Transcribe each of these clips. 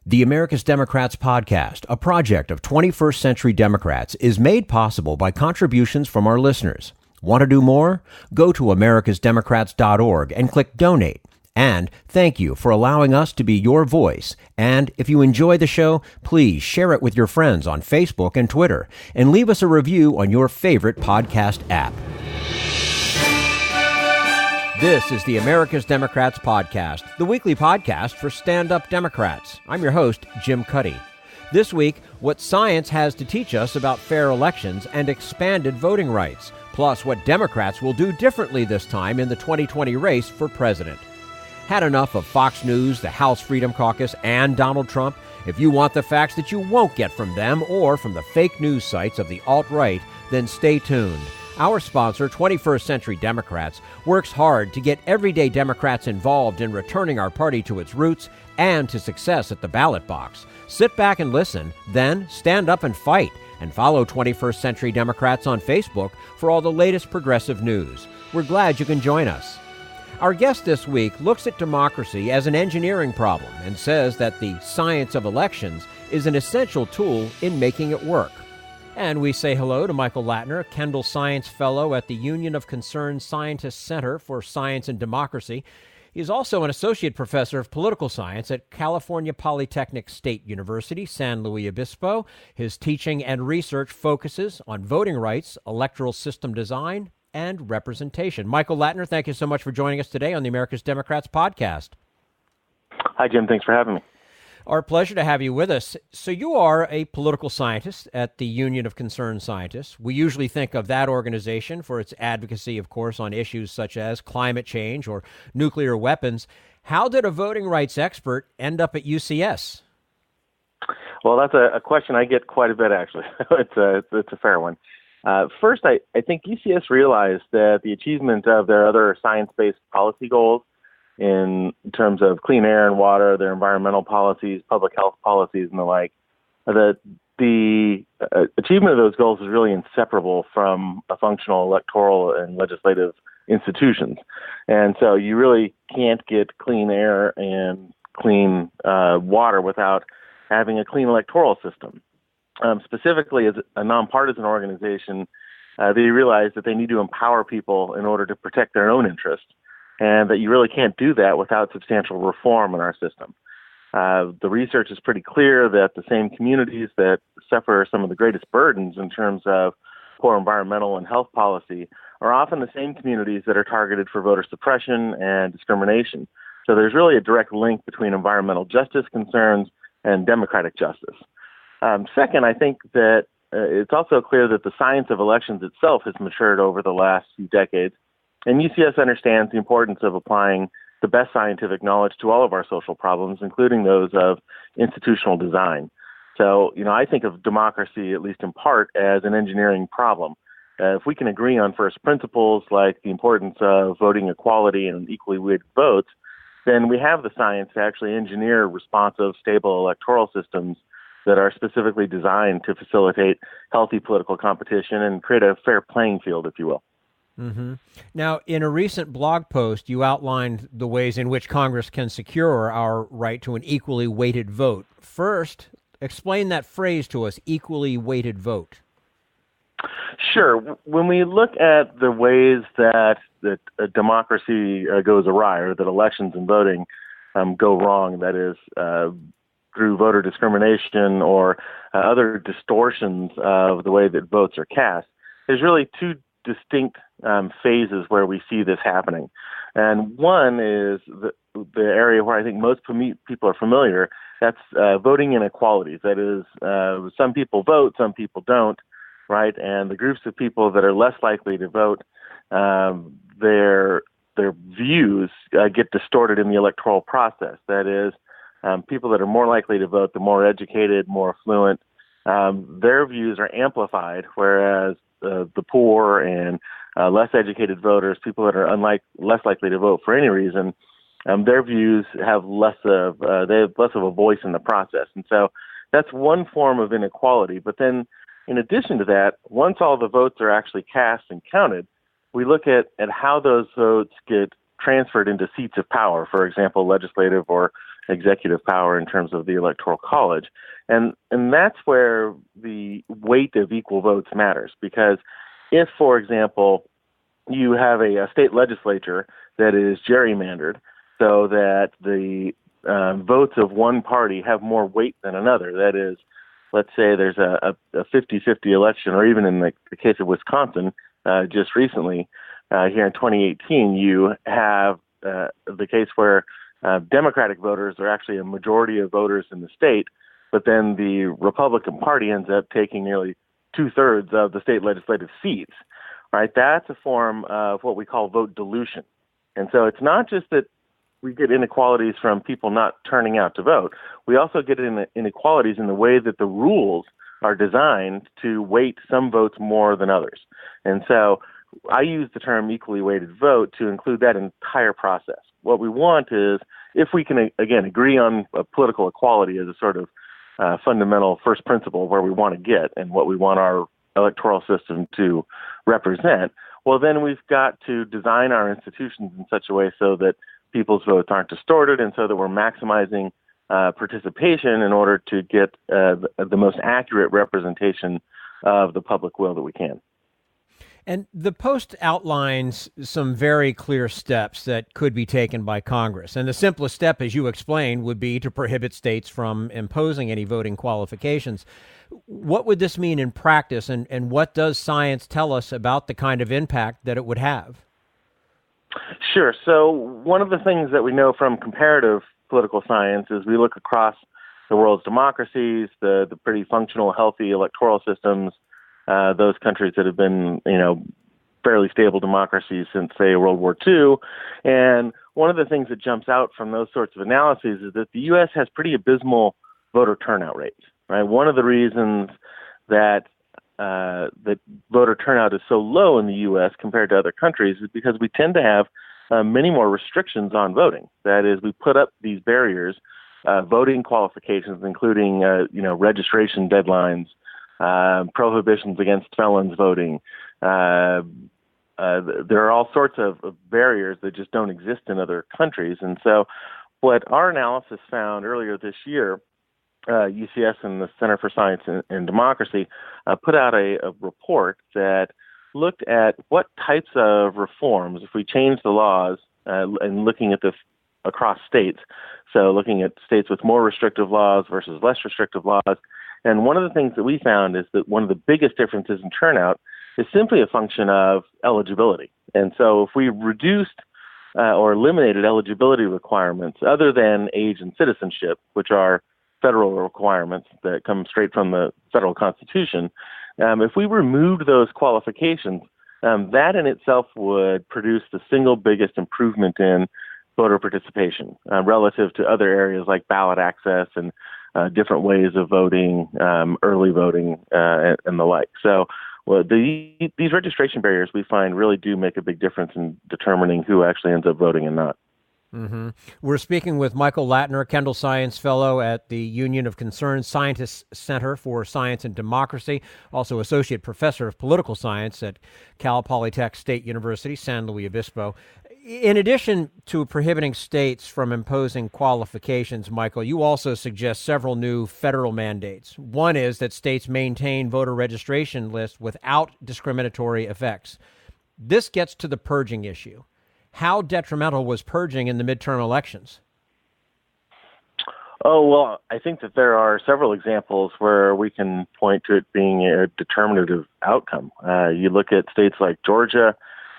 The America's Democrats podcast, a project of 21st Century Democrats, is made possible by contributions from our listeners. Want to do more? Go to americasdemocrats.org and click Donate. And thank you for allowing us to be your voice. And if you enjoy the show, please share it with your friends on Facebook and Twitter, and leave us a review on your favorite podcast app. This is the America's Democrats podcast, the weekly podcast for stand-up Democrats. I'm your host, Jim Cuddy. This week, what science has to teach us about fair elections and expanded voting rights, plus what Democrats will do differently this time in the 2020 race for president. Had enough of Fox News, the House Freedom Caucus, and Donald Trump? If you want the facts that you won't get from them or from the fake news sites of the alt-right, then stay tuned. Our sponsor, 21st Century Democrats, works hard to get everyday Democrats involved in returning our party to its roots and to success at the ballot box. Sit back and listen, then stand up and fight, and follow 21st Century Democrats on Facebook for all the latest progressive news. We're glad you can join us. Our guest this week looks at democracy as an engineering problem and says that the science of elections is an essential tool in making it work. And we say hello to Michael Latner, Kendall Science Fellow at the Union of Concerned Scientists Center for Science and Democracy. He's also an associate professor of political science at California Polytechnic State University, San Luis Obispo. His teaching and research focuses on voting rights, electoral system design, and representation. Michael Latner, thank you so much for joining us today on the America's Democrats podcast. Hi, Jim. Thanks for having me. Our pleasure to have you with us. So you are a political scientist at the Union of Concerned Scientists. We usually think of that organization for its advocacy, of course, on issues such as climate change or nuclear weapons. How did a voting rights expert end up at UCS? Well, that's a question I get quite a bit, actually. It's a fair one. First, I think UCS realized that the achievement of their other science-based policy goals in terms of clean air and water, their environmental policies, public health policies, and the like, that the achievement of those goals is really inseparable from a functional electoral and legislative institutions. And so you really can't get clean air and clean water without having a clean electoral system. Specifically, as a nonpartisan organization, they realize that they need to empower people in order to protect their own interests, and that you really can't do that without substantial reform in our system. The research is pretty clear that the same communities that suffer some of the greatest burdens in terms of poor environmental and health policy are often the same communities that are targeted for voter suppression and discrimination. So there's really a direct link between environmental justice concerns and democratic justice. Second, I think that it's also clear that the science of elections itself has matured over the last few decades. And UCS understands the importance of applying the best scientific knowledge to all of our social problems, including those of institutional design. So, I think of democracy, at least in part, as an engineering problem. If we can agree on first principles like the importance of voting equality and equally weighted votes, then we have the science to actually engineer responsive, stable electoral systems that are specifically designed to facilitate healthy political competition and create a fair playing field, if you will. Mm-hmm. Now, in a recent blog post, you outlined the ways in which Congress can secure our right to an equally weighted vote. First, explain that phrase to us, equally weighted vote. Sure. When we look at the ways that a democracy goes awry, or that elections and voting go wrong, that is, through voter discrimination or other distortions of the way that votes are cast, there's really two distinct phases where we see this happening. And one is the area where I think most people are familiar. That's voting inequalities. That is, some people vote, some people don't, right? And the groups of people that are less likely to vote, their views get distorted in the electoral process. That is, people that are more likely to vote, the more educated, more affluent, their views are amplified, whereas the poor and less educated voters, people that are less likely to vote for any reason, their views have less of a voice in the process. And so that's one form of inequality. But then in addition to that, once all the votes are actually cast and counted, we look at how those votes get transferred into seats of power, for example, legislative or executive power in terms of the Electoral College. And that's where the weight of equal votes matters, because if, for example, you have a state legislature that is gerrymandered so that the votes of one party have more weight than another, that is, let's say there's a 50-50 election, or even in the case of Wisconsin, just recently, here in 2018, you have the case where Democratic voters are actually a majority of voters in the state, but then the Republican Party ends up taking nearly 2/3 of the state legislative seats, right? That's a form of what we call vote dilution. And so it's not just that we get inequalities from people not turning out to vote. We also get inequalities in the way that the rules are designed to weight some votes more than others. And so I use the term equally weighted vote to include that entire process. What we want is, if we can, again, agree on political equality as a sort of fundamental first principle where we want to get and what we want our electoral system to represent, well, then we've got to design our institutions in such a way so that people's votes aren't distorted, and so that we're maximizing participation in order to get the most accurate representation of the public will that we can. And the Post outlines some very clear steps that could be taken by Congress. And the simplest step, as you explained, would be to prohibit states from imposing any voting qualifications. What would this mean in practice, and what does science tell us about the kind of impact that it would have? Sure. So one of the things that we know from comparative political science is we look across the world's democracies, the pretty functional, healthy electoral systems, those countries that have been, fairly stable democracies since, say, World War II. And one of the things that jumps out from those sorts of analyses is that the U.S. has pretty abysmal voter turnout rates, right? One of the reasons that that voter turnout is so low in the U.S. compared to other countries is because we tend to have many more restrictions on voting. That is, we put up these barriers, voting qualifications, including, registration deadlines, prohibitions against felons voting. There are all sorts of barriers that just don't exist in other countries. And so what our analysis found earlier this year, UCS and the Center for Science and Democracy put out a report that looked at what types of reforms, if we change the laws and looking at this across states, so looking at states with more restrictive laws versus less restrictive laws. And one of the things that we found is that one of the biggest differences in turnout is simply a function of eligibility. And so if we reduced or eliminated eligibility requirements other than age and citizenship, which are federal requirements that come straight from the federal Constitution, if we removed those qualifications, that in itself would produce the single biggest improvement in voter participation relative to other areas like ballot access and different ways of voting, early voting, and the like. So these registration barriers we find really do make a big difference in determining who actually ends up voting and not. Mm-hmm. We're speaking with Michael Latner, Kendall Science Fellow at the Union of Concerned Scientists Center for Science and Democracy, also Associate Professor of Political Science at Cal Polytech State University, San Luis Obispo. In addition to prohibiting states from imposing qualifications, Michael, you also suggest several new federal mandates. One is that states maintain voter registration lists without discriminatory effects. This gets to the purging issue. How detrimental was purging in the midterm elections? Oh, well, I think that there are several examples where we can point to it being a determinative outcome. You look at states like Georgia,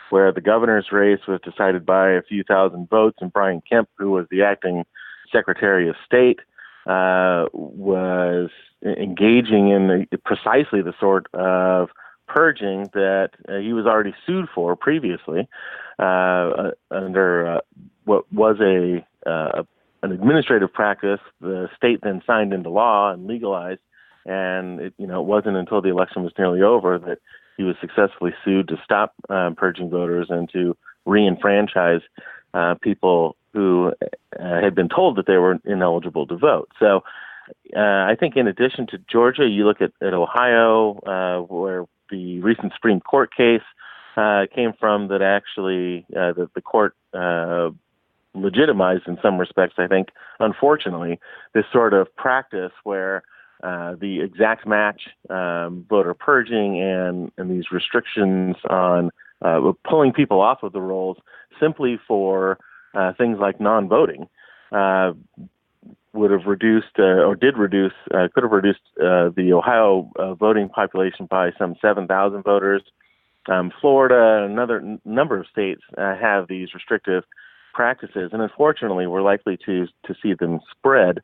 where the governor's race was decided by a few thousand votes, and Brian Kemp, who was the acting Secretary of State, was engaging in precisely the sort of purging that he was already sued for previously under what was an administrative practice. The state then signed into law and legalized, and it wasn't until the election was nearly over that he was successfully sued to stop purging voters and to re-enfranchise people who had been told that they were ineligible to vote. So I think in addition to Georgia, you look at Ohio, where the recent Supreme Court case came from, that actually the court legitimized in some respects, I think, unfortunately, this sort of practice where the exact match voter purging and these restrictions on pulling people off of the rolls simply for things like non-voting would have reduced or did reduce, could have reduced the Ohio voting population by some 7,000 voters. Florida and another number of states have these restrictive practices, and unfortunately, we're likely to see them spread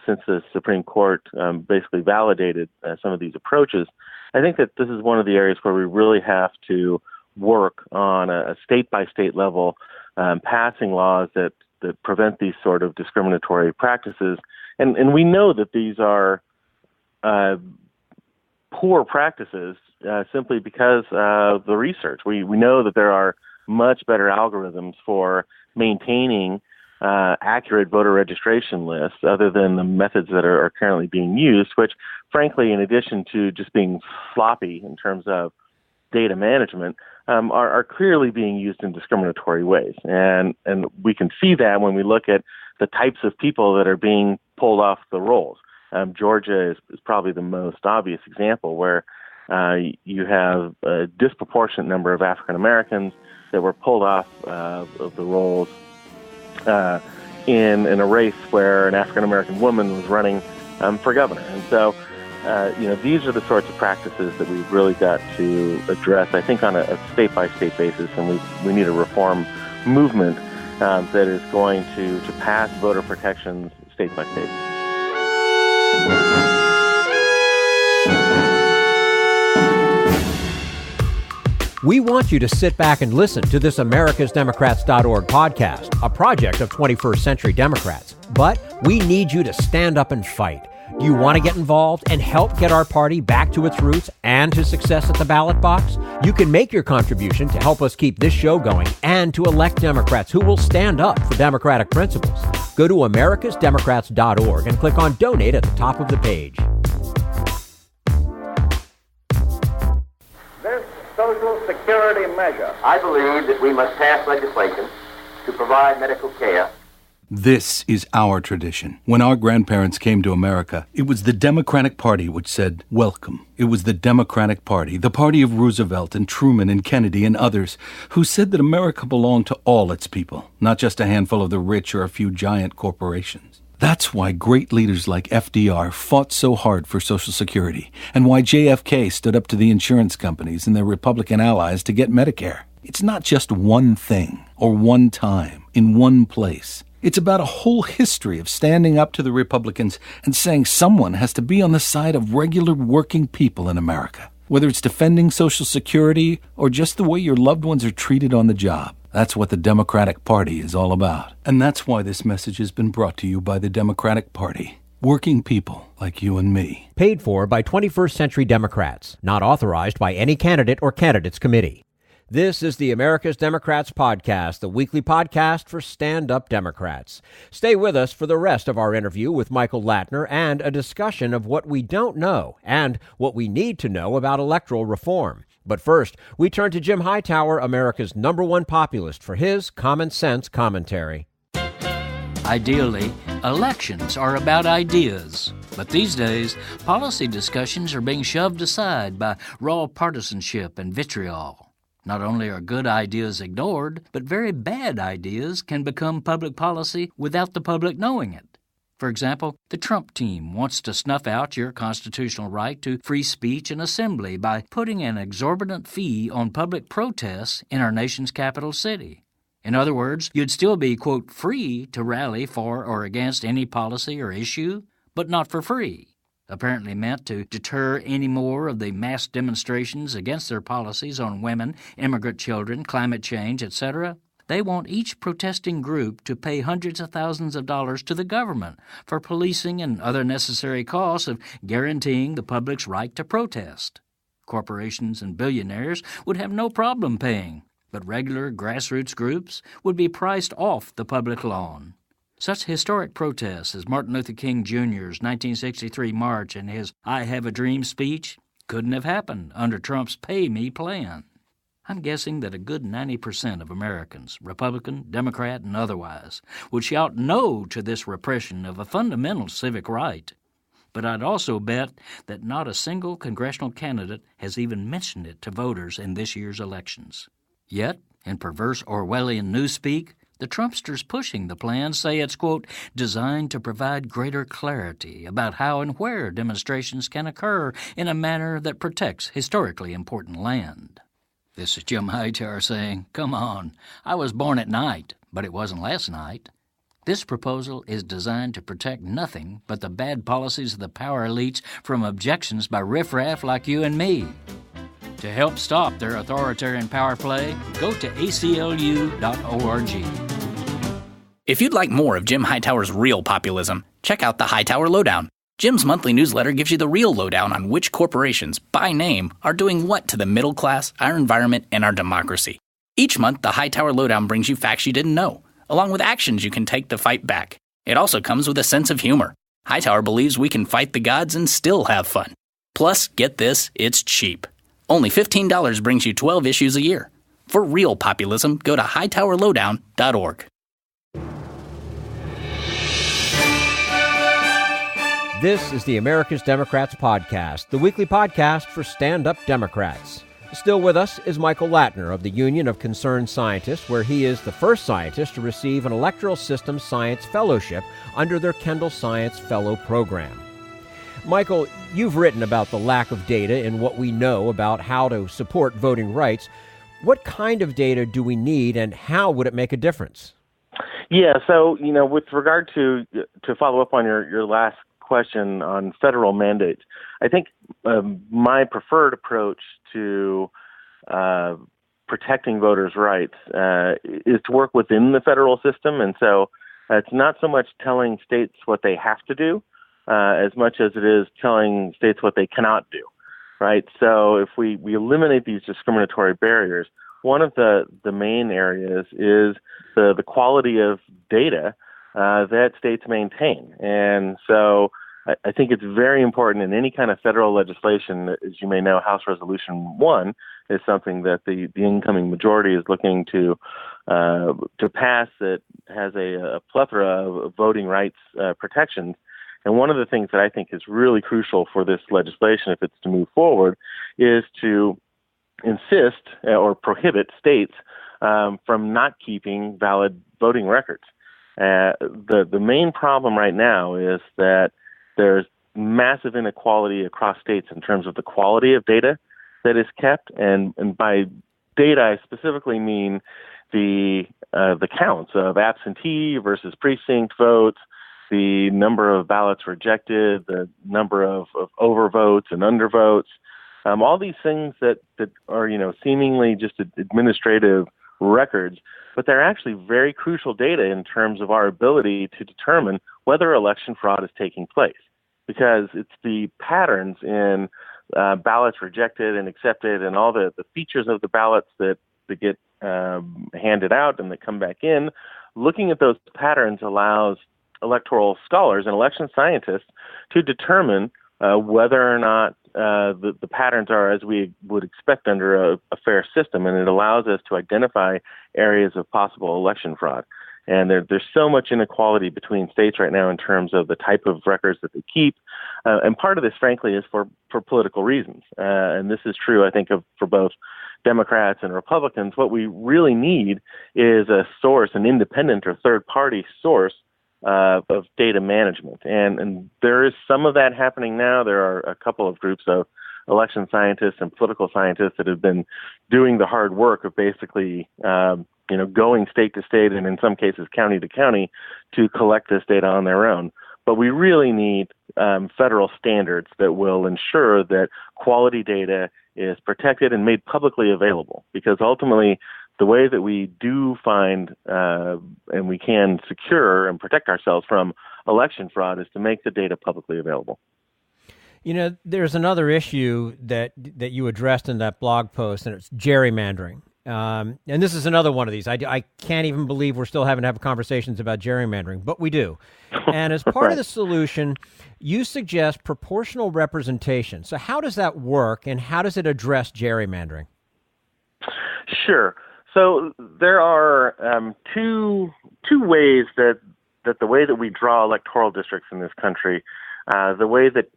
since the Supreme Court basically validated some of these approaches. I think that this is one of the areas where we really have to work on a state-by-state level, passing laws that prevent these sort of discriminatory practices. And we know that these are poor practices simply because of the research. We know that there are much better algorithms for maintaining accurate voter registration lists other than the methods that are currently being used, which, frankly, in addition to just being sloppy in terms of data management, are clearly being used in discriminatory ways. And we can see that when we look at the types of people that are being pulled off the rolls. Georgia is probably the most obvious example, where you have a disproportionate number of African Americans that were pulled off of the rolls in a race where an African American woman was running for governor. And so, these are the sorts of practices that we've really got to address, I think, on a state-by-state basis, and we need a reform movement that is going to pass voter protections state by state. We want you to sit back and listen to this AmericasDemocrats.org podcast, a project of 21st Century Democrats. But we need you to stand up and fight. Do you want to get involved and help get our party back to its roots and to success at the ballot box? You can make your contribution to help us keep this show going and to elect Democrats who will stand up for democratic principles. Go to AmericasDemocrats.org and click on Donate at the top of the page. This Social Security measure, I believe that we must pass legislation to provide medical care. This is our tradition. When our grandparents came to America, it was the Democratic Party which said, welcome. It was the Democratic Party, the party of Roosevelt and Truman and Kennedy and others, who said that America belonged to all its people, not just a handful of the rich or a few giant corporations. That's why great leaders like FDR fought so hard for Social Security, and why JFK stood up to the insurance companies and their Republican allies to get Medicare. It's not just one thing, or one time, in one place. It's about a whole history of standing up to the Republicans and saying someone has to be on the side of regular working people in America. Whether it's defending Social Security or just the way your loved ones are treated on the job. That's what the Democratic Party is all about. And that's why this message has been brought to you by the Democratic Party. Working people like you and me. Paid for by 21st Century Democrats. Not authorized by any candidate or candidates committee. This is the America's Democrats podcast, the weekly podcast for stand-up Democrats. Stay with us for the rest of our interview with Michael Latner and a discussion of what we don't know and what we need to know about electoral reform. But first, we turn to Jim Hightower, America's #1 populist, for his common sense commentary. Ideally, elections are about ideas. But these days, policy discussions are being shoved aside by raw partisanship and vitriol. Not only are good ideas ignored, but very bad ideas can become public policy without the public knowing it. For example, the Trump team wants to snuff out your constitutional right to free speech and assembly by putting an exorbitant fee on public protests in our nation's capital city. In other words, you'd still be, quote, free to rally for or against any policy or issue, but not for free. Apparently meant to deter any more of the mass demonstrations against their policies on women, immigrant children, climate change, etc. They want each protesting group to pay hundreds of thousands of dollars to the government for policing and other necessary costs of guaranteeing the public's right to protest. Corporations and billionaires would have no problem paying, but regular grassroots groups would be priced off the public lawn. Such historic protests as Martin Luther King Jr.'s 1963 march and his I Have a Dream speech couldn't have happened under Trump's Pay Me plan. I'm guessing that a good 90% of Americans, Republican, Democrat, and otherwise, would shout no to this repression of a fundamental civic right. But I'd also bet that not a single congressional candidate has even mentioned it to voters in this year's elections. Yet, in perverse Orwellian newspeak, the Trumpsters pushing the plan say it's, quote, designed to provide greater clarity about how and where demonstrations can occur in a manner that protects historically important land. This is Jim Hightower saying, come on, I was born at night, but it wasn't last night. This proposal is designed to protect nothing but the bad policies of the power elites from objections by riffraff like you and me. To help stop their authoritarian power play, go to aclu.org. If you'd like more of Jim Hightower's real populism, check out the Hightower Lowdown. Jim's monthly newsletter gives you the real lowdown on which corporations, by name, are doing what to the middle class, our environment, and our democracy. Each month, the Hightower Lowdown brings you facts you didn't know, along with actions you can take to fight back. It also comes with a sense of humor. Hightower believes we can fight the gods and still have fun. Plus, get this, it's cheap. Only $15 brings you 12 issues a year. For real populism, go to hightowerlowdown.org. This is the America's Democrats Podcast, the weekly podcast for stand-up Democrats. Still with us is Michael Latner of the Union of Concerned Scientists, where he is the first scientist to receive an Electoral Systems Science Fellowship under their Kendall Science Fellow program. Michael, you've written about the lack of data in what we know about how to support voting rights. What kind of data do we need, and how would it make a difference? Yeah, so, with regard to follow up on your last question on federal mandates, I think my preferred approach to protecting voters' rights is to work within the federal system. And so it's not so much telling states what they have to do as much as it is telling states what they cannot do, right? So if we eliminate these discriminatory barriers, one of the main areas is the quality of data that states maintain. And so I think it's very important in any kind of federal legislation. As you may know, House Resolution 1 is something that the incoming majority is looking to pass that has a plethora of voting rights protections. And one of the things that I think is really crucial for this legislation, if it's to move forward, is to insist or prohibit states from not keeping valid voting records. The main problem right now is that there's massive inequality across states in terms of the quality of data that is kept. And by data, I specifically mean the counts of absentee versus precinct votes, the number of ballots rejected, the number of overvotes and undervotes, all these things that are, seemingly just administrative records, but they're actually very crucial data in terms of our ability to determine whether election fraud is taking place, because it's the patterns in ballots rejected and accepted and all the features of the ballots that get handed out and that come back in. Looking at those patterns allows electoral scholars and election scientists to determine whether or not the patterns are as we would expect under a fair system, and it allows us to identify areas of possible election fraud. And there's so much inequality between states right now in terms of the type of records that they keep. And part of this, frankly, is for political reasons. And this is true, I think, for both Democrats and Republicans. What we really need is a source, an independent or third-party source of data management. And there is some of that happening now. There are a couple of groups of election scientists and political scientists that have been doing the hard work of basically going state to state and in some cases county to county to collect this data on their own. But we really need federal standards that will ensure that quality data is protected and made publicly available, because ultimately the way that we do find and we can secure and protect ourselves from election fraud is to make the data publicly available. There's another issue that you addressed in that blog post, and it's gerrymandering. And this is another one of these. I can't even believe we're still having to have conversations about gerrymandering, but we do. And as part of the solution, you suggest proportional representation. So how does that work, and how does it address gerrymandering? Sure. So there are two ways that the way that we draw electoral districts in this country, the way that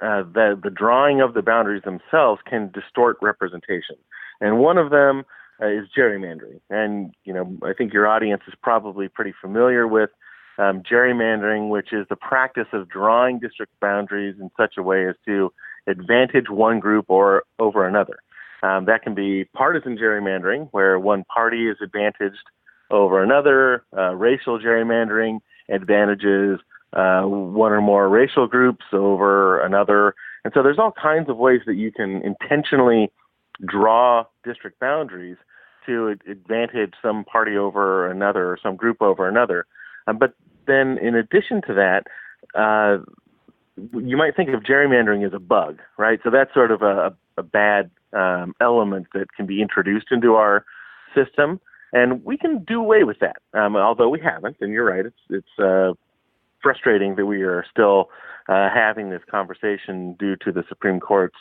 the drawing of the boundaries themselves can distort representation. And one of them is gerrymandering. And, I think your audience is probably pretty familiar with gerrymandering, which is the practice of drawing district boundaries in such a way as to advantage one group or over another. That can be partisan gerrymandering, where one party is advantaged over another. Racial gerrymandering advantages one or more racial groups over another. And so there's all kinds of ways that you can intentionally draw district boundaries to advantage some party over another or some group over another. But then in addition to that, you might think of gerrymandering as a bug, right? So that's sort of a bad element that can be introduced into our system. And we can do away with that, although we haven't. And you're right, it's frustrating that we are still having this conversation due to the Supreme Court's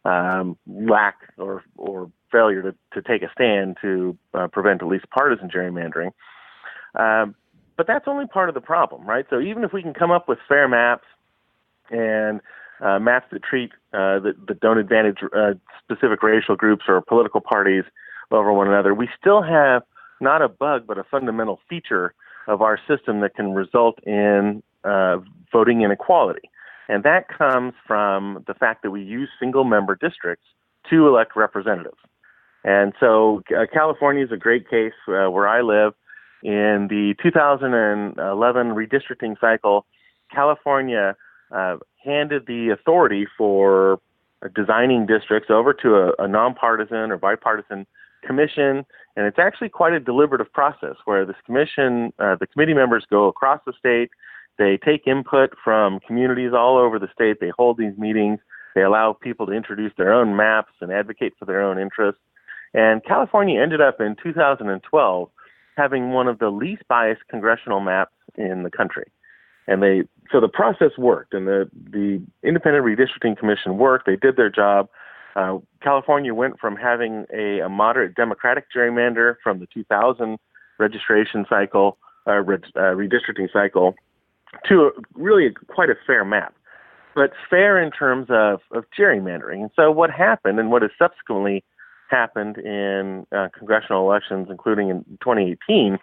lack or failure to take a stand to prevent at least partisan gerrymandering. But that's only part of the problem, right? So even if we can come up with fair maps and maps that treat that don't advantage specific racial groups or political parties over one another, we still have not a bug but a fundamental feature of our system that can result in voting inequality. And that comes from the fact that we use single-member districts to elect representatives. And so California is a great case where I live. In the 2011 redistricting cycle, California handed the authority for designing districts over to a nonpartisan or bipartisan commission, and it's actually quite a deliberative process where this commission, the committee members go across the state, they take input from communities all over the state, they hold these meetings, they allow people to introduce their own maps and advocate for their own interests. And California ended up in 2012 having one of the least biased congressional maps in the country. And so the process worked, and the Independent Redistricting Commission worked. They did their job. California went from having a moderate Democratic gerrymander from the 2000 registration cycle, redistricting cycle, to really quite a fair map, but fair in terms of gerrymandering. And so what happened, and what has subsequently happened in congressional elections, including in 2018,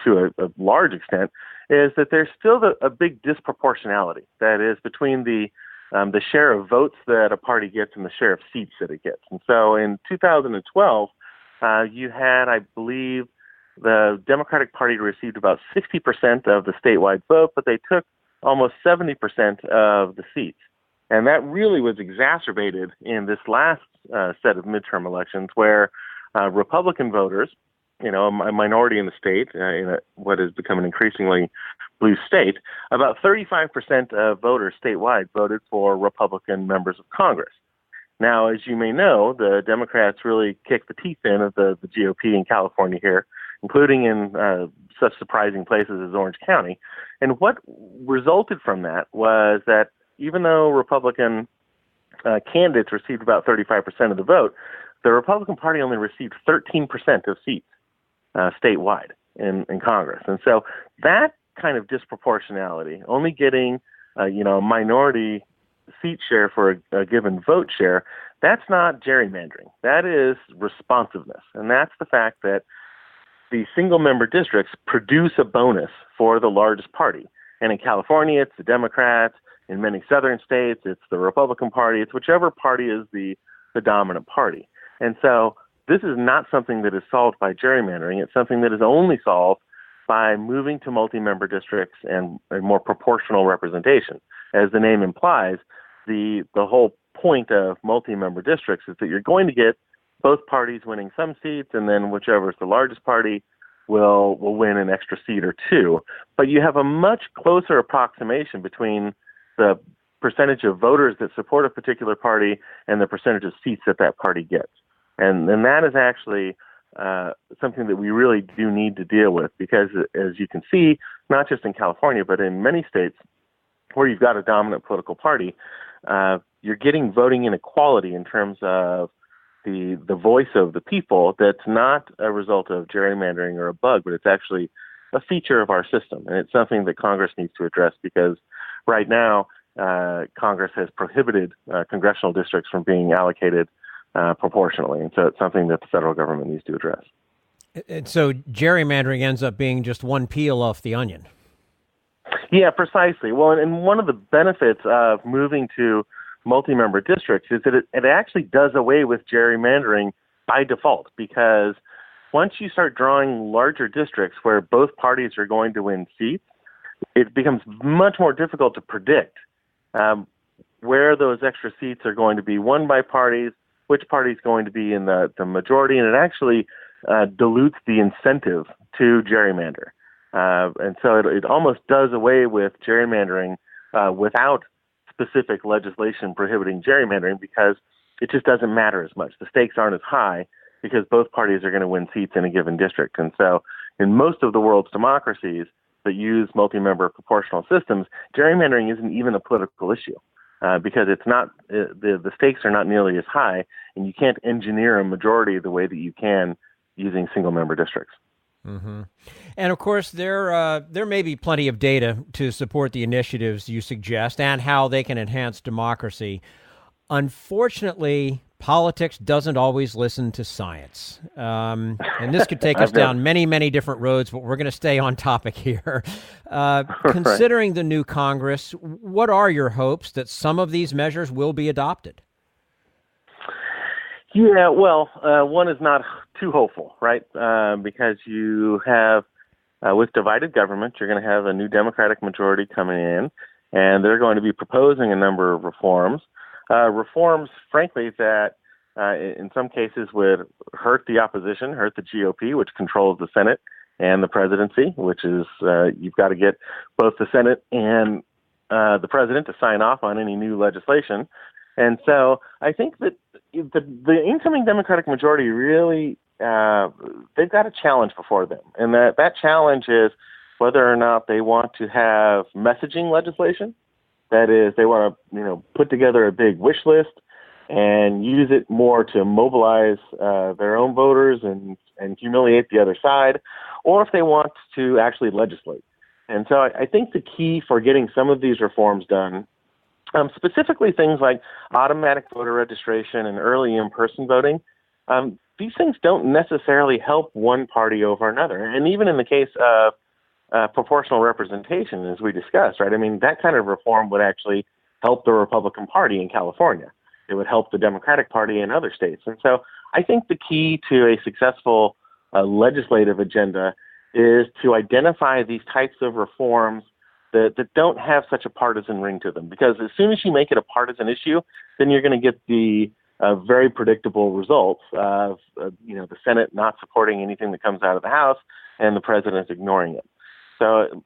to a large extent, is that there's still a big disproportionality. That is between the share of votes that a party gets and the share of seats that it gets. And so in 2012, you had, I believe, the Democratic Party received about 60% of the statewide vote, but they took almost 70% of the seats. And that really was exacerbated in this last set of midterm elections where Republican voters, a minority in the state, in what has become an increasingly blue state, about 35% of voters statewide voted for Republican members of Congress. Now, as you may know, the Democrats really kicked the teeth in of the GOP in California here, including in such surprising places as Orange County. And what resulted from that was that even though Republican candidates received about 35% of the vote, the Republican Party only received 13% of seats statewide in Congress. And so that kind of disproportionality, only getting a minority seat share for a given vote share, that's not gerrymandering. That is responsiveness. And that's the fact that the single-member districts produce a bonus for the largest party. And in California, it's the Democrats. In many southern states, it's the Republican Party. It's whichever party is the dominant party. And so this is not something that is solved by gerrymandering. It's something that is only solved by moving to multi-member districts and more proportional representation. As the name implies, the whole point of multi-member districts is that you're going to get both parties winning some seats, and then whichever is the largest party will win an extra seat or two. But you have a much closer approximation between the percentage of voters that support a particular party and the percentage of seats that party gets. And that is actually something that we really do need to deal with, because as you can see, not just in California, but in many states where you've got a dominant political party, you're getting voting inequality in terms of the voice of the people that's not a result of gerrymandering or a bug, but it's actually a feature of our system. And it's something that Congress needs to address because right now Congress has prohibited congressional districts from being allocated proportionally. And so it's something that the federal government needs to address. And so gerrymandering ends up being just one peel off the onion. Yeah, precisely. Well, and one of the benefits of moving to multi-member districts is that it actually does away with gerrymandering by default, because once you start drawing larger districts where both parties are going to win seats, it becomes much more difficult to predict where those extra seats are going to be won by parties, which party is going to be in the majority, and it actually dilutes the incentive to gerrymander. And so it almost does away with gerrymandering without specific legislation prohibiting gerrymandering, because it just doesn't matter as much. The stakes aren't as high because both parties are going to win seats in a given district. And so in most of the world's democracies that use multi-member proportional systems, gerrymandering isn't even a political issue because it's not the stakes are not nearly as high, and you can't engineer a majority the way that you can using single-member districts. Mm-hmm. And of course, there may be plenty of data to support the initiatives you suggest and how they can enhance democracy. Unfortunately, politics doesn't always listen to science. And this could take us down many, many different roads, but we're going to stay on topic here. Considering the new Congress, what are your hopes that some of these measures will be adopted? Yeah, well, one is not too hopeful, right? Because you have, with divided government, you're going to have a new Democratic majority coming in, and they're going to be proposing a number of reforms. Reforms, frankly, that in some cases would hurt the opposition, hurt the GOP, which controls the Senate and the presidency, which is you've got to get both the Senate and the president to sign off on any new legislation. And so I think that the incoming Democratic majority really, they've got a challenge before them. And that challenge is whether or not they want to have messaging legislation. That is, they want to, put together a big wish list and use it more to mobilize their own voters and humiliate the other side, or if they want to actually legislate. And so I think the key for getting some of these reforms done, specifically things like automatic voter registration and early in-person voting, these things don't necessarily help one party over another. And even in the case of proportional representation, as we discussed, right? I mean, that kind of reform would actually help the Republican Party in California. It would help the Democratic Party in other states. And so I think the key to a successful legislative agenda is to identify these types of reforms that don't have such a partisan ring to them. Because as soon as you make it a partisan issue, then you're going to get the very predictable results of, the Senate not supporting anything that comes out of the House and the president ignoring it. So,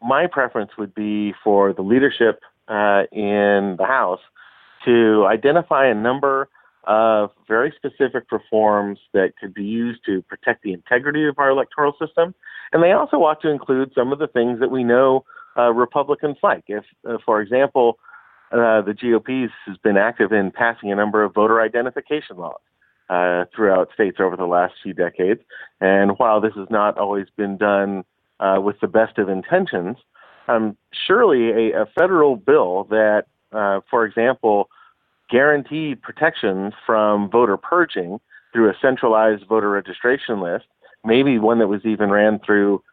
my preference would be for the leadership in the House to identify a number of very specific reforms that could be used to protect the integrity of our electoral system. And they also ought to include some of the things that we know Republicans like. If, for example, the GOP has been active in passing a number of voter identification laws throughout states over the last few decades. And while this has not always been done with the best of intentions, surely a federal bill that, for example, guaranteed protections from voter purging through a centralized voter registration list, maybe one that was even ran through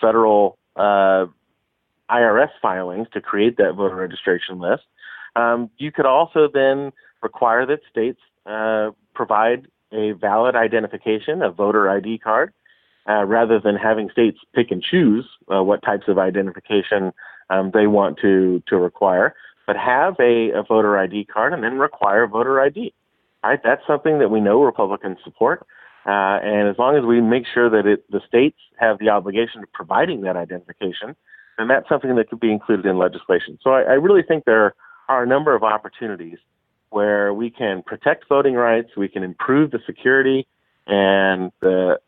federal IRS filings to create that voter registration list. You could also then require that states provide a valid identification, a voter ID card, rather than having states pick and choose what types of identification they want to require, but have a voter ID card and then require voter ID. All right, that's something that we know Republicans support. And as long as we make sure that the states have the obligation of providing that identification, then that's something that could be included in legislation. So I really think there are a number of opportunities where we can protect voting rights, we can improve the security and the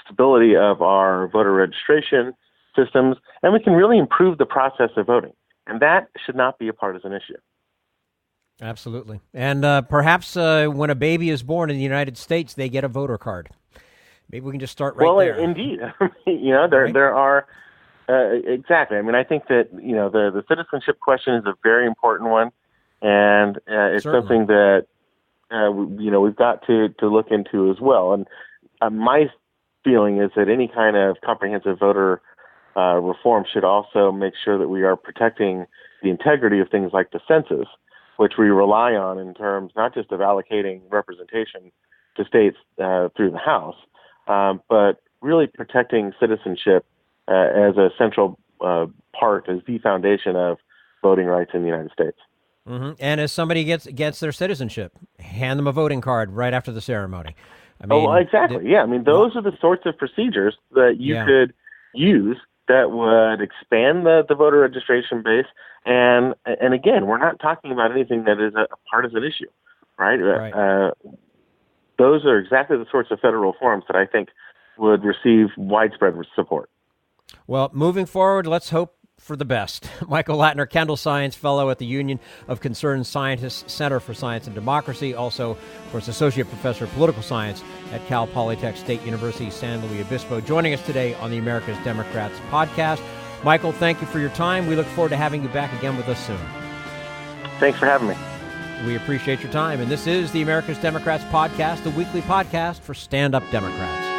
stability of our voter registration systems, and we can really improve the process of voting. And that should not be a partisan issue. Absolutely. And perhaps when a baby is born in the United States, they get a voter card. Maybe we can just start right there. Well, indeed. There are exactly. I mean, I think that the citizenship question is a very important one, and it's Certainly. something that we've got to look into as well. And my feeling is that any kind of comprehensive voter reform should also make sure that we are protecting the integrity of things like the census, which we rely on in terms not just of allocating representation to states through the House, but really protecting citizenship as a central part, as the foundation of voting rights in the United States. Mm-hmm. And as somebody gets their citizenship, hand them a voting card right after the ceremony. I mean, exactly. I mean, those are the sorts of procedures that you could use that would expand the voter registration base. And again, we're not talking about anything that is a partisan issue, right? Those are exactly the sorts of federal reforms that I think would receive widespread support. Well, moving forward, let's hope for the best. Michael Latner, Kendall Science Fellow at the Union of Concerned Scientists Center for Science and Democracy, also, of course, Associate Professor of Political Science at Cal Polytech State University, San Luis Obispo, joining us today on the America's Democrats podcast. Michael, thank you for your time. We look forward to having you back again with us soon. Thanks for having me. We appreciate your time. And this is the America's Democrats podcast, the weekly podcast for stand-up Democrats.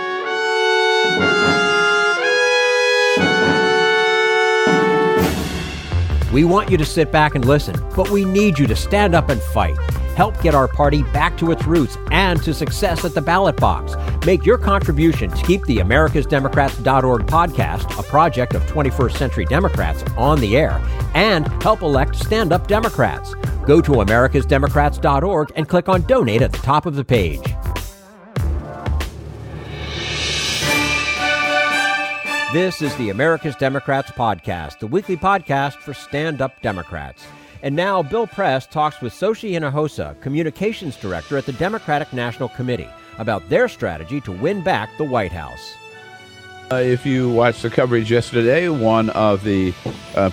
We want you to sit back and listen, but we need you to stand up and fight. Help get our party back to its roots and to success at the ballot box. Make your contribution to keep the AmericasDemocrats.org podcast, a project of 21st Century Democrats, on the air, and help elect stand-up Democrats. Go to AmericasDemocrats.org and click on Donate at the top of the page. This is the America's Democrats podcast, the weekly podcast for stand-up Democrats. And now Bill Press talks with Xochitl Hinojosa, Communications Director at the Democratic National Committee, about their strategy to win back the White House. If you watched the coverage yesterday, one of the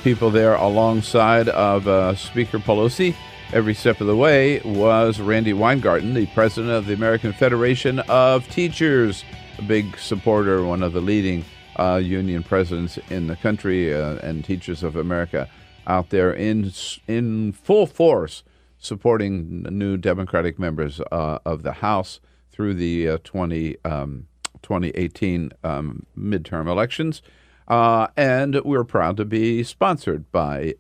people there alongside of Speaker Pelosi every step of the way was Randy Weingarten, the president of the American Federation of Teachers, a big supporter, one of the leading union presidents in the country, and Teachers of America out there in full force supporting new Democratic members of the House through the 2018 midterm elections. And we're proud to be sponsored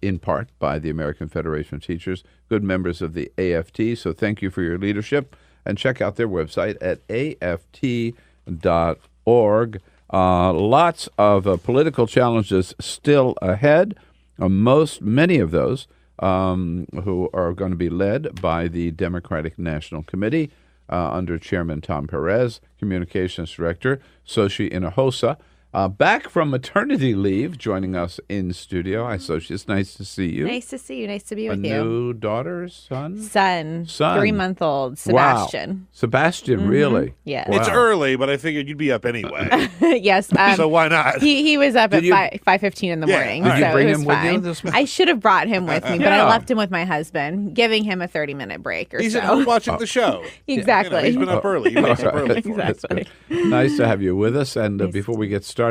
in part by the American Federation of Teachers, good members of the AFT. So thank you for your leadership, and check out their website at aft.org. Lots of political challenges still ahead. Many of those who are going to be led by the Democratic National Committee under Chairman Tom Perez, Communications Director Xochitl Hinojosa, back from maternity leave, joining us in studio. Hi, Xochitl. It's nice to see you. Nice to see you. Nice to be with you. A new daughter, son? Son. 3-month-old, Sebastian. Wow. Sebastian, really? Yeah. Wow. It's early, but I figured you'd be up anyway. Yes. So why not? He was up at 5:15 in the morning. Did you so bring it was him with fine. you this morning? I should have brought him with me, but I left him with my husband, giving him a 30-minute break or He's so. at home watching the show. Exactly. He's been up early. He wakes up early for us. Exactly. Nice to have you with us. And before we get started,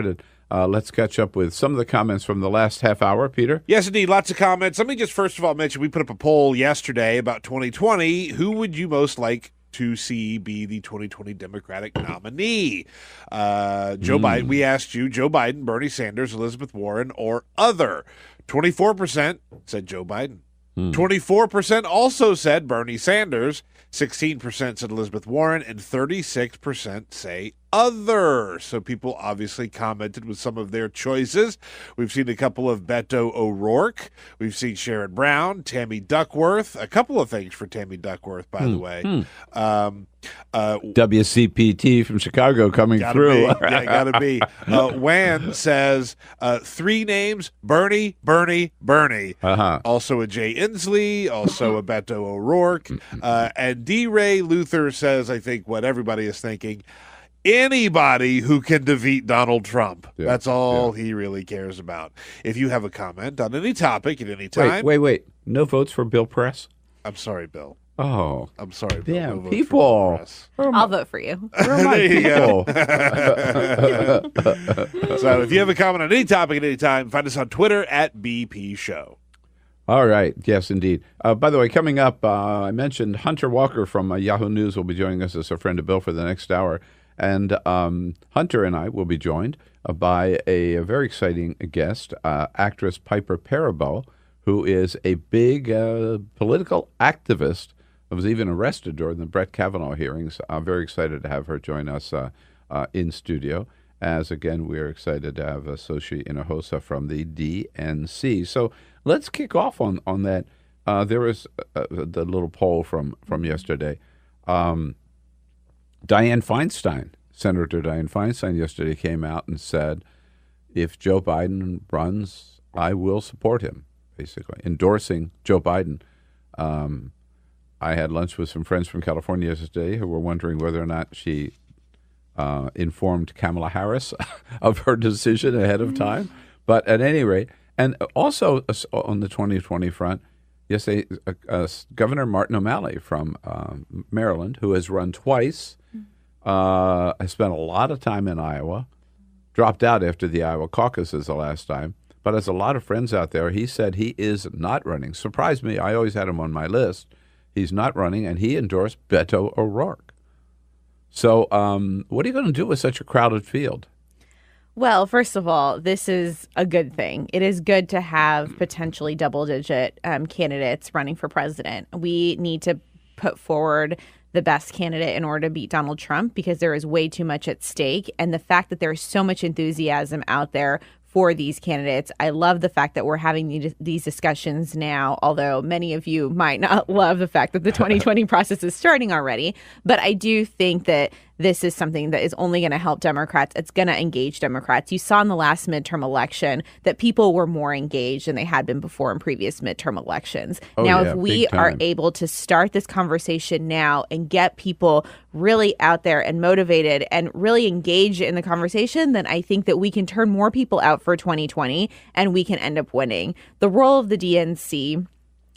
let's catch up with some of the comments from the last half hour. Peter? Yes, indeed. Lots of comments. Let me just first of all mention we put up a poll yesterday about 2020. Who would you most like to see be the 2020 Democratic nominee? Joe Biden. We asked you, Joe Biden, Bernie Sanders, Elizabeth Warren, or other. 24% said Joe Biden. 24% also said Bernie Sanders. 16% said Elizabeth Warren, and 36% say other. So people obviously commented with some of their choices. We've seen a couple of Beto O'Rourke. We've seen Sherrod Brown, Tammy Duckworth. A couple of things for Tammy Duckworth, by the way. WCPT from Chicago coming through. Gotta be. Wan says 3 names: Bernie, Bernie, Bernie. Also a Jay Inslee, also a Beto O'Rourke. And D. Ray Luther says, I think what everybody is thinking, anybody who can defeat Donald Trump. That's all he really cares about. If you have a comment on any topic at any time. Wait. No votes for Bill Press? I'm sorry, Bill. Oh, I'm sorry, Bill. yeah, No vote people. for Bill I'll vote for you. Where are my There you go. people? So if you have a comment on any topic at any time, find us on Twitter at BP Show. All right. Yes, indeed. By the way, coming up, I mentioned Hunter Walker from Yahoo News will be joining us as a friend of Bill for the next hour. And Hunter and I will be joined by a very exciting guest, actress Piper Perabo, who is a big political activist. I was even arrested during the Brett Kavanaugh hearings. I'm very excited to have her join us in studio. As again, we are excited to have Xochitl Hinojosa from the DNC. So let's kick off on that. There was the little poll from yesterday. Dianne Feinstein, Senator Dianne Feinstein, yesterday came out and said, if Joe Biden runs, I will support him, basically, endorsing Joe Biden. I had lunch with some friends from California yesterday who were wondering whether or not she informed Kamala Harris of her decision ahead of time. But at any rate, and also on the 2020 front, yesterday, Governor Martin O'Malley from Maryland, who has run twice, has spent a lot of time in Iowa, dropped out after the Iowa caucuses the last time, but has a lot of friends out there. He said he is not running. Surprised me. I always had him on my list. He's not running, and he endorsed Beto O'Rourke. So what are you going to do with such a crowded field? Well, first of all, this is a good thing. It is good to have potentially double-digit candidates running for president. We need to put forward the best candidate in order to beat Donald Trump because there is way too much at stake. And the fact that there is so much enthusiasm out there for these candidates. I love the fact that we're having these discussions now, although many of you might not love the fact that the 2020 process is starting already. But I do think that this is something that is only going to help Democrats. It's going to engage Democrats. You saw in the last midterm election that people were more engaged than they had been before in previous midterm elections. If we are able to start this conversation now and get people really out there and motivated and really engaged in the conversation, then I think that we can turn more people out for 2020 and we can end up winning. The role of the DNC,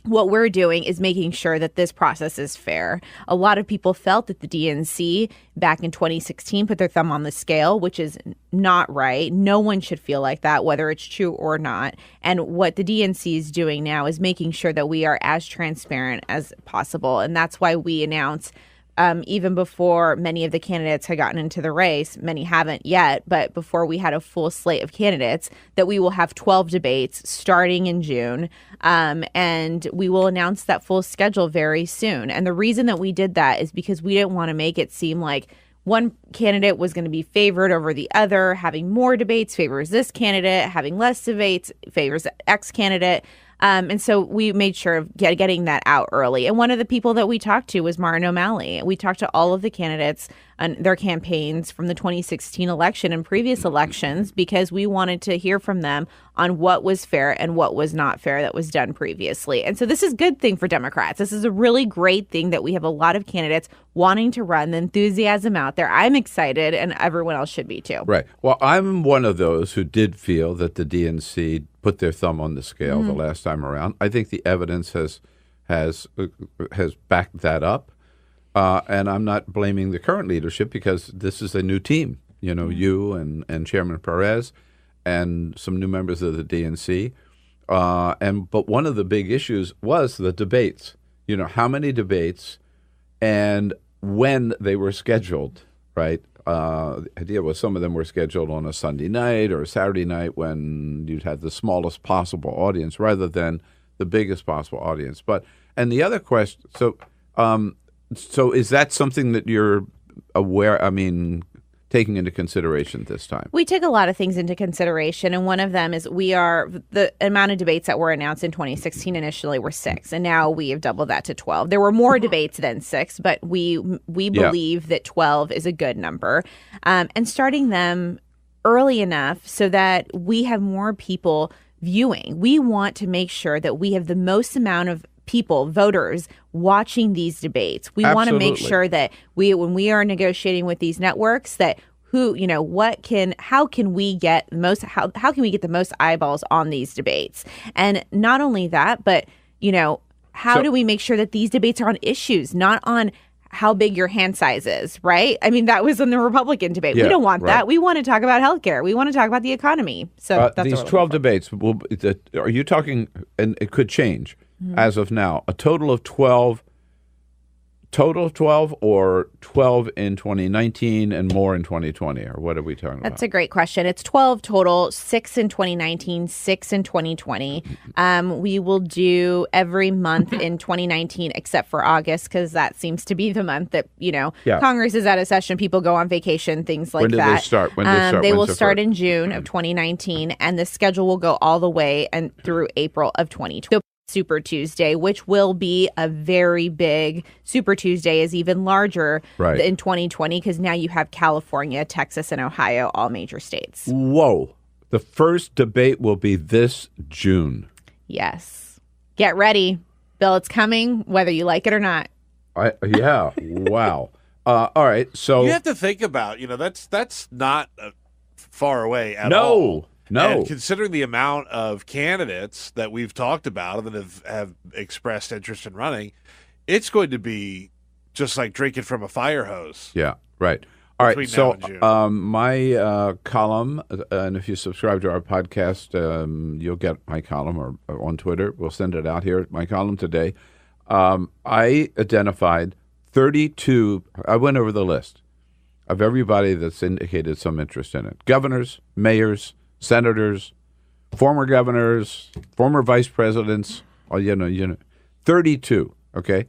what we're doing is making sure that this process is fair. A lot of people felt that the DNC back in 2016 put their thumb on the scale, which is not right. No one should feel like that, whether it's true or not. And what the DNC is doing now is making sure that we are as transparent as possible. And that's why we announce even before many of the candidates had gotten into the race, many haven't yet, but before we had a full slate of candidates, that we will have 12 debates starting in June, and we will announce that full schedule very soon. And the reason that we did that is because we didn't want to make it seem like one candidate was going to be favored over the other. Having more debates favors this candidate, having less debates favors X candidate. And so we made sure of getting that out early. And one of the people that we talked to was Martin O'Malley. We talked to all of the candidates and their campaigns from the 2016 election and previous elections because we wanted to hear from them on what was fair and what was not fair that was done previously. And so this is a good thing for Democrats. This is a really great thing that we have a lot of candidates wanting to run, the enthusiasm out there. I'm excited, and everyone else should be too. Right. Well, I'm one of those who did feel that the DNC put their thumb on the scale the last time around. I think the evidence has backed that up, and I'm not blaming the current leadership because this is a new team. You know, you and Chairman Perez and some new members of the DNC, but one of the big issues was the debates. You know, how many debates and when they were scheduled, right? The idea was some of them were scheduled on a Sunday night or a Saturday night when you'd had the smallest possible audience rather than the biggest possible audience. And the other question, so is that something that you're aware, taking into consideration this time? We took a lot of things into consideration, and one of them is the amount of debates that were announced in 2016 initially were 6, and now we have doubled that to 12. There were more debates than 6, but we believe that 12 is a good number, and starting them early enough so that we have more people viewing. We want to make sure that we have the most amount of people, voters, watching these debates. We want to make sure that when we are negotiating with these networks, that how can we get the most eyeballs on these debates? And not only that, but how do we make sure that these debates are on issues, not on how big your hand size is, right? I mean, that was in the Republican debate. We don't want that. We want to talk about healthcare. We want to talk about the economy. So that's these 12 debates, are you talking, and it could change as of now, a total of 12 or 12 in 2019 and more in 2020, or what are we talking about? That's a great question. It's 12 total, 6 in 2019, 6 in 2020. We will do every month in 2019 except for August, because that seems to be the month that, Congress is out of session, people go on vacation, things like that. When do they start? They will start in June of 2019, and the schedule will go all the way and through April of 2020. Super Tuesday, which will be a very big Super Tuesday, is even larger in 2020 because now you have California, Texas, and Ohio, all major states. Whoa. The first debate will be this June. Yes. Get ready. Bill, it's coming, whether you like it or not. Wow. All right. So you have to think about, that's not far away at all. No. And considering the amount of candidates that we've talked about that have expressed interest in running, it's going to be just like drinking from a fire hose. Yeah, right. All right, so my column, and if you subscribe to our podcast, you'll get my column or on Twitter. We'll send it out here, my column today. I identified 32, I went over the list of everybody that's indicated some interest in it. Governors, mayors, senators, former governors, former vice presidents, 32, okay?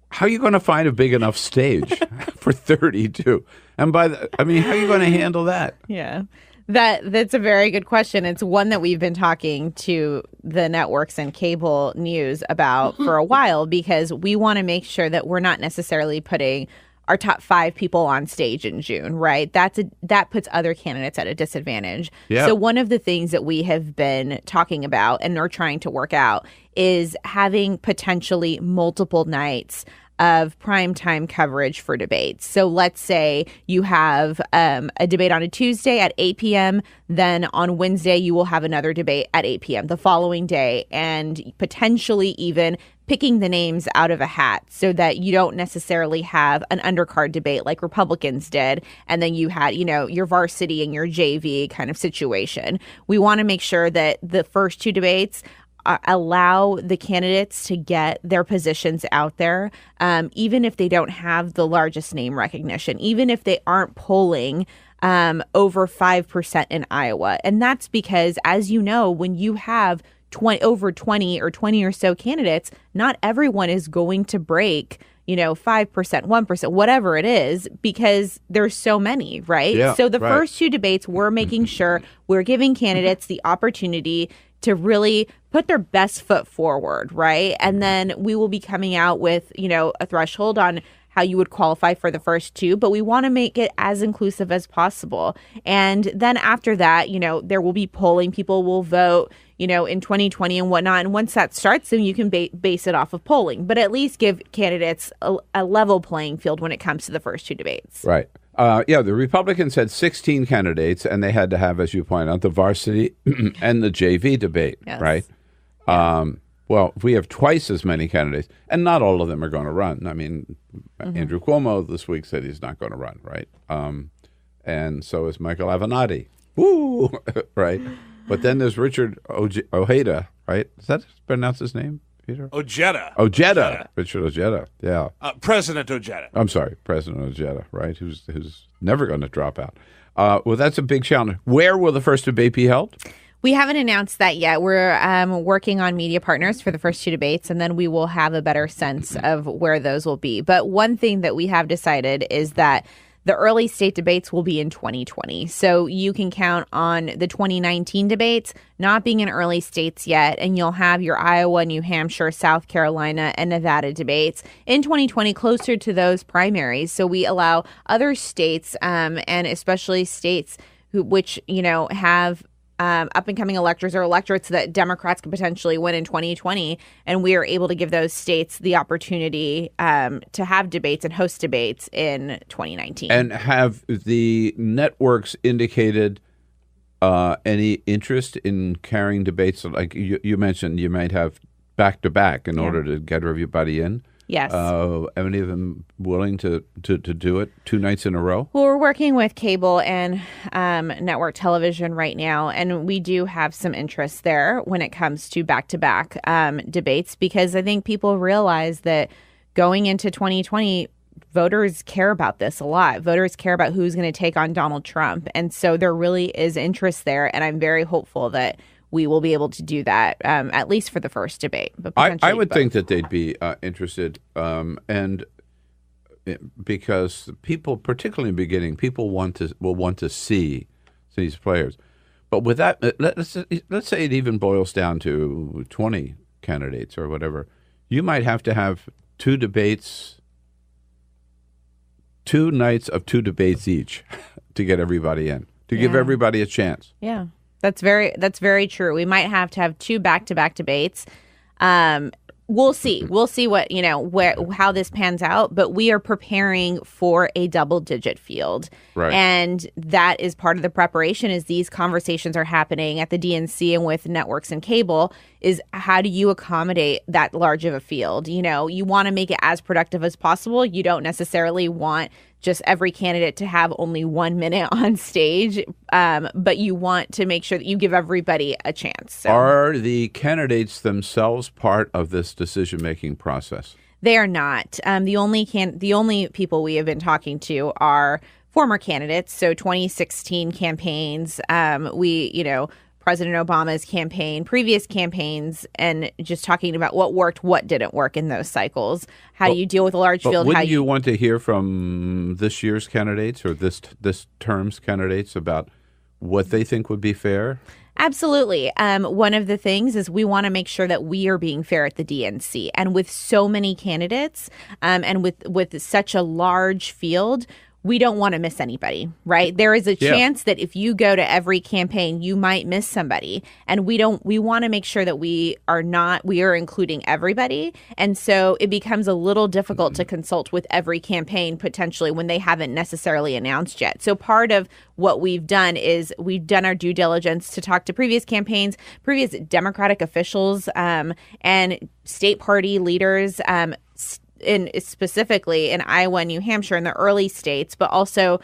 How are you going to find a big enough stage for 32? And how are you going to handle that? Yeah. That's a very good question. It's one that we've been talking to the networks and cable news about for a while, because we want to make sure that we're not necessarily putting our top 5 people on stage in June, right? That puts other candidates at a disadvantage. Yeah. So one of the things that we have been talking about and are trying to work out is having potentially multiple nights of primetime coverage for debates. So let's say you have a debate on a Tuesday at 8 p.m., then on Wednesday you will have another debate at 8 p.m. the following day, and potentially even picking the names out of a hat so that you don't necessarily have an undercard debate like Republicans did, and then you had, your varsity and your JV kind of situation. We want to make sure that the first 2 debates allow the candidates to get their positions out there, even if they don't have the largest name recognition, even if they aren't polling over 5% in Iowa. And that's because, as you know, when you have 20 or so candidates, not everyone is going to break 5%, 1%, whatever it is, because there's so many, right? Yeah, so the first 2 debates, we're making sure we're giving candidates the opportunity to really put their best foot forward, right? And then we will be coming out with, a threshold on how you would qualify for the first 2, but we want to make it as inclusive as possible. And then after that, there will be polling. People will vote, in 2020 and whatnot. And once that starts, then you can base it off of polling, but at least give candidates a level playing field when it comes to the first 2 debates. Right. The Republicans had 16 candidates, and they had to have, as you point out, the varsity and the JV debate, yes. right? Yeah. Well, if we have twice as many candidates, and not all of them are going to run. I mean, Andrew Cuomo this week said he's not going to run, right? And so is Michael Avenatti. Woo! Right? But then there's Richard Ojeda, right? Is that pronounce his name, Peter? Ojeda. Richard Ojeda, yeah. President Ojeda. I'm sorry, President Ojeda, right? Who's never going to drop out. Well, that's a big challenge. Where will the first debate be held? We haven't announced that yet. We're working on media partners for the first 2 debates, and then we will have a better sense of where those will be. But one thing that we have decided is that the early state debates will be in 2020. So you can count on the 2019 debates not being in early states yet, and you'll have your Iowa, New Hampshire, South Carolina, and Nevada debates in 2020 closer to those primaries. So we allow other states, and especially states which have up-and-coming electors or electorates that Democrats could potentially win in 2020, and we are able to give those states the opportunity to have debates and host debates in 2019. And have the networks indicated any interest in carrying debates? Like you mentioned, you might have back to back in order to get everybody in. Yes. Any of them willing to do it 2 nights in a row? Well, we're working with cable and network television right now, and we do have some interest there when it comes to back-to-back debates, because I think people realize that going into 2020, voters care about this a lot. Voters care about who's going to take on Donald Trump, and so there really is interest there, and I'm very hopeful that we will be able to do that, at least for the first debate. But I would think that they'd be interested, and because people, particularly in the beginning, people will want to see these players. But with that, let's say it even boils down to 20 candidates or whatever. You might have to have 2 debates, 2 nights of 2 debates each to get everybody in, to give everybody a chance. Yeah. That's very true. We might have to have 2 back-to-back debates. We'll see. We'll see what, how this pans out. But we are preparing for a double-digit field. Right. And that is part of the preparation, is these conversations are happening at the DNC and with networks and cable, is how do you accommodate that large of a field? You want to make it as productive as possible. You don't necessarily want just every candidate to have only 1 minute on stage, but you want to make sure that you give everybody a chance. So. Are the candidates themselves part of this decision-making process? They are not. The only people we have been talking to are former candidates. So 2016 campaigns, President Obama's campaign, previous campaigns, and just talking about what worked, what didn't work in those cycles. How do you deal with a large field? Wouldn't you want to hear from this year's candidates or this term's candidates about what they think would be fair? Absolutely. One of the things is we want to make sure that we are being fair at the DNC. And with so many candidates and with such a large field, we don't want to miss anybody, right? There is a chance that if you go to every campaign, you might miss somebody. And we want to make sure that we are including everybody. And so it becomes a little difficult to consult with every campaign potentially when they haven't necessarily announced yet. So part of what we've done is we've done our due diligence to talk to previous campaigns, previous Democratic officials, and state party leaders, specifically in Iowa and New Hampshire in the early states, but also,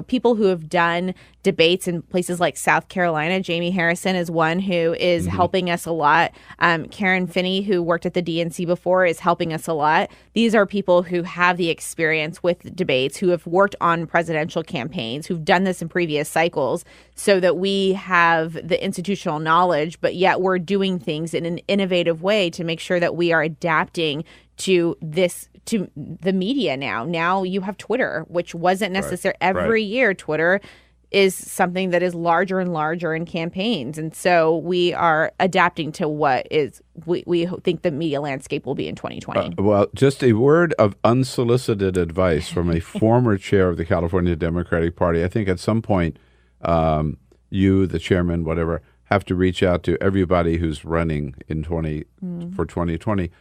people who have done debates in places like South Carolina. Jamie Harrison is one who is helping us a lot. Karen Finney, who worked at the DNC before, is helping us a lot. These are people who have the experience with debates, who have worked on presidential campaigns, who've done this in previous cycles, so that we have the institutional knowledge, but yet we're doing things in an innovative way to make sure that we are adapting to the media now. Now you have Twitter, which wasn't necessary. Every year, Twitter is something that is larger and larger in campaigns. And so we are adapting to what is we think the media landscape will be in 2020. Well, just a word of unsolicited advice from a former chair of the California Democratic Party. I think at some point you, the chairman, whatever, have to reach out to everybody who's running in for 2020.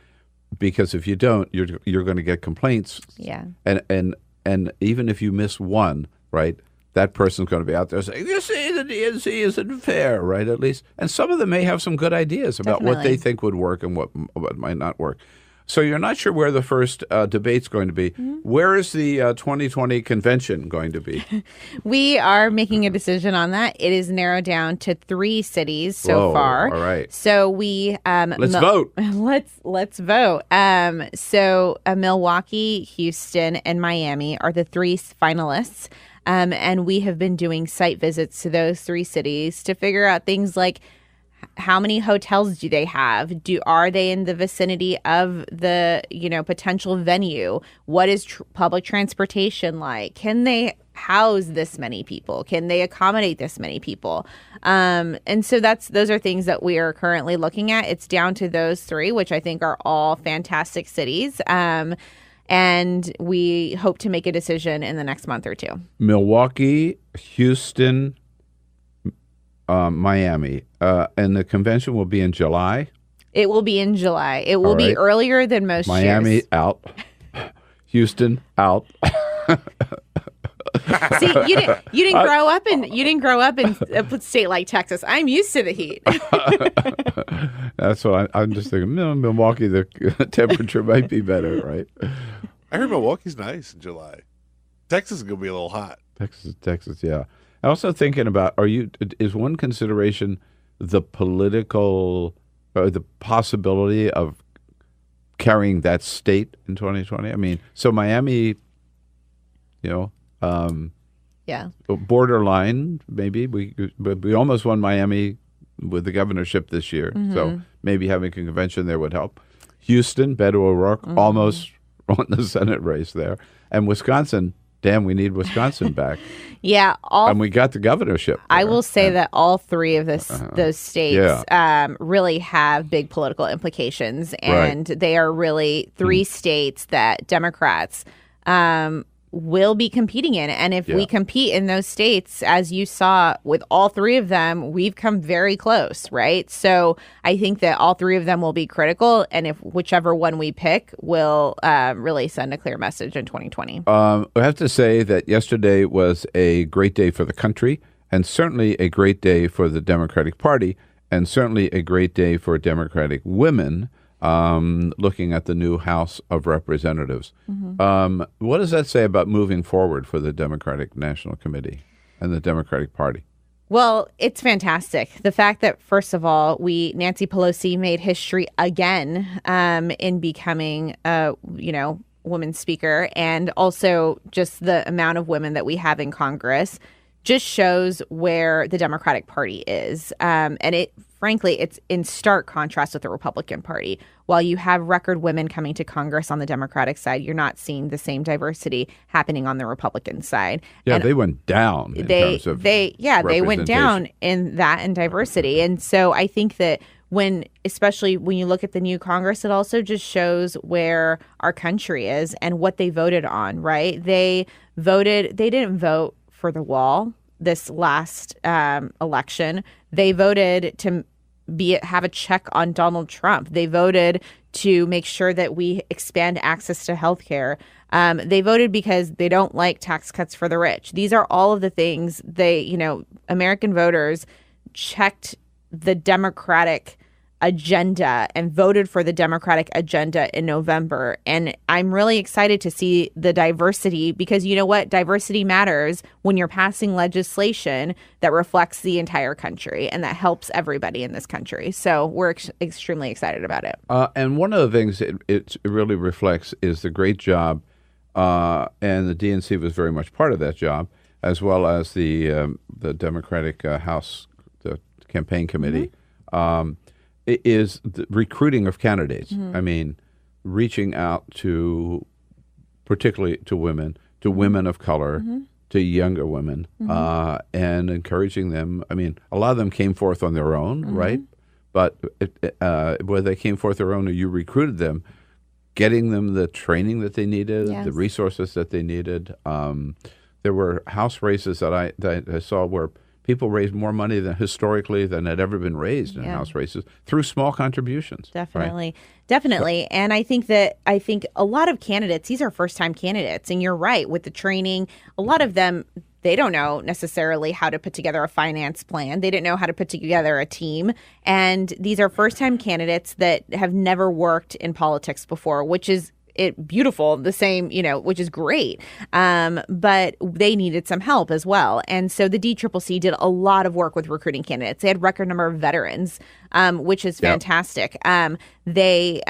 Because if you don't, you're going to get complaints. Yeah. And even if you miss one, right, that person's going to be out there saying, "You see, the DNC isn't fair," right? At least, and some of them may have some good ideas about what they think would work and what might not work. So you're not sure where the first debate's going to be. Where is the 2020 convention going to be? We are making a decision on that. It is narrowed down to 3 cities so far. All right. So we let's vote. Let's vote. So Milwaukee, Houston, and Miami are the 3 finalists. And we have been doing site visits to those 3 cities to figure out things like, how many hotels do they have? Are they in the vicinity of the potential venue? What is public transportation like? Can they house this many people? Can they accommodate this many people? And so those are things that we are currently looking at. It's down to those 3, which I think are all fantastic cities. And we hope to make a decision in the next month or 2. Milwaukee, Houston, Miami, and the convention will be in July. It will be in July. It will be earlier than most Miami years. Out, Houston out. See, you didn't grow up in a state like Texas. I'm used to the heat. That's what I'm just thinking. Milwaukee, the temperature might be better, right? I heard Milwaukee's nice in July. Texas is going to be a little hot. Texas, yeah. I'm also thinking about, is one consideration the political, or the possibility of carrying that state in 2020? I mean, so Miami, borderline, maybe. We almost won Miami with the governorship this year, so maybe having a convention there would help. Houston, Beto O'Rourke, almost won the Senate race there. And Wisconsin, damn, we need Wisconsin back. Yeah. And we got the governorship there. I will say that all three of those states really have big political implications. And they are really three states that Democrats will be competing in. And if we compete in those states, as you saw with all three of them, we've come very close, right? So I think that all three of them will be critical. And if whichever one we pick will really send a clear message in 2020. I have to say that yesterday was a great day for the country, and certainly a great day for the Democratic Party, and certainly a great day for Democratic women. Looking at the new House of Representatives. What does that say about moving forward for the Democratic National Committee and the Democratic Party? Well, it's fantastic. The fact that, first of all, Nancy Pelosi made history again in becoming women's speaker, and also just the amount of women that we have in Congress just shows where the Democratic Party is. And frankly, it's in stark contrast with the Republican Party. While you have record women coming to Congress on the Democratic side, you're not seeing the same diversity happening on the Republican side. Yeah, and they went down in terms of they went down in that and diversity. And so I think that especially when you look at the new Congress, it also just shows where our country is and what they voted on, right? They didn't vote for the wall this last election. They voted to have a check on Donald Trump. They voted to make sure that we expand access to health care. They voted because they don't like tax cuts for the rich. These are all of the things American voters checked the Democratic agenda and voted for the Democratic agenda in November. And I'm really excited to see the diversity, because you know what? Diversity matters when you're passing legislation that reflects the entire country and that helps everybody in this country. So we're extremely excited about it. And one of the things it really reflects is the great job, and the DNC was very much part of that job, as well as the Democratic House, the campaign committee, is the recruiting of candidates. I mean, reaching out particularly to women, to women of color, to younger women, and encouraging them. I mean, a lot of them came forth on their own, right? But where they came forth their own, or you recruited them, getting them the training that they needed, the resources that they needed. There were House races that I saw where people raised more money historically than had ever been raised in House races through small contributions. Definitely. And I think a lot of candidates, these are first-time candidates. And you're right, with the training, a lot of them, they don't know necessarily how to put together a finance plan. They didn't know how to put together a team. And these are first-time candidates that have never worked in politics before, which is beautiful, the same, which is great. But they needed some help as well. And so the DCCC did a lot of work with recruiting candidates. They had record number of veterans, which is fantastic. I think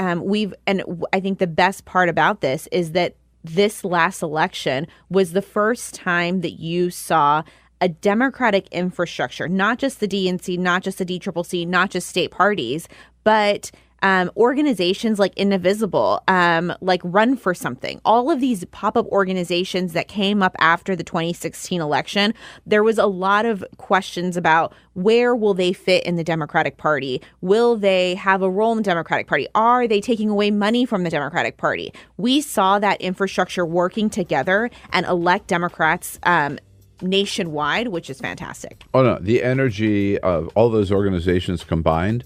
the best part about this is that this last election was the first time that you saw a Democratic infrastructure, not just the DNC, not just the DCCC, not just state parties, but organizations like Indivisible, like Run for Something, all of these pop-up organizations that came up after the 2016 election. There was a lot of questions about where will they fit in the Democratic Party? Will they have a role in the Democratic Party? Are they taking away money from the Democratic Party? We saw that infrastructure working together and elect Democrats nationwide, which is fantastic. Oh, no, the energy of all those organizations combined.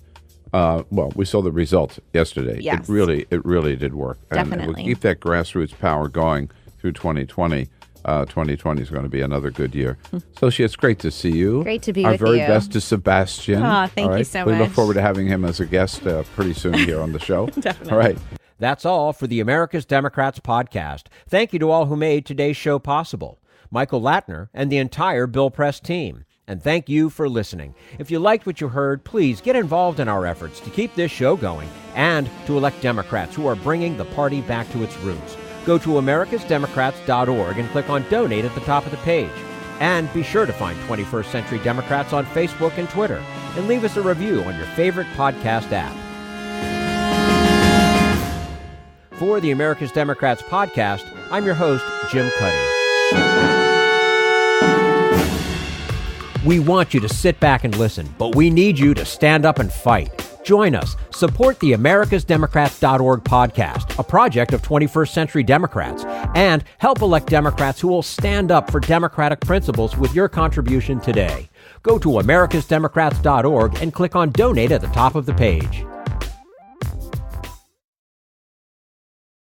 We saw the results yesterday. Yes. It really did work. Definitely. And we'll keep that grassroots power going through 2020. 2020 is going to be another good year. Sochi, it's great to see you. Great to be Our with very you. best to Sebastian. Oh, thank you so We much. look forward to having him as a guest pretty soon here on the show. Definitely. All right. That's all for the America's Democrats podcast. Thank you to all who made today's show possible. Michael Latner and the entire Bill Press team. And thank you for listening. If you liked what you heard, please get involved in our efforts to keep this show going and to elect Democrats who are bringing the party back to its roots. Go to americasdemocrats.org and click on Donate at the top of the page. And be sure to find 21st Century Democrats on Facebook and Twitter. And leave us a review on your favorite podcast app. For the America's Democrats podcast, I'm your host, Jim Cuddy. We want you to sit back and listen, but we need you to stand up and fight. Join us. Support the americasdemocrats.org podcast, a project of 21st Century Democrats, and help elect Democrats who will stand up for democratic principles with your contribution today. Go to americasdemocrats.org and click on Donate at the top of the page.